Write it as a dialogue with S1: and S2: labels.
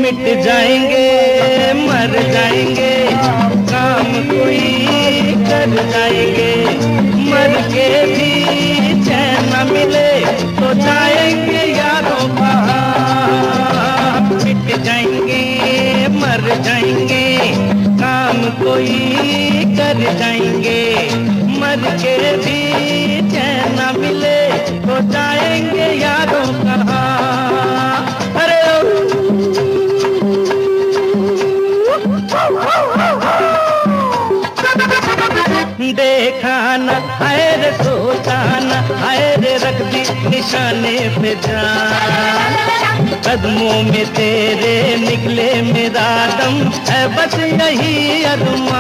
S1: मिट जाएंगे मर जाएंगे, काम कोई कर जाएंगे, मर के भी चैन न मिले तो जाएंगे यारों कहाँ। मिट जाएंगे मर जाएंगे, काम कोई कर जाएंगे, मर के भी चैन न मिले तो जाएंगे यारों कहाँ। अरे देखा न है रे सोचा न है रे, रख दी निशाने पे जान, कदमों में तेरे निकले मेरा दम है, बस यही अरमान।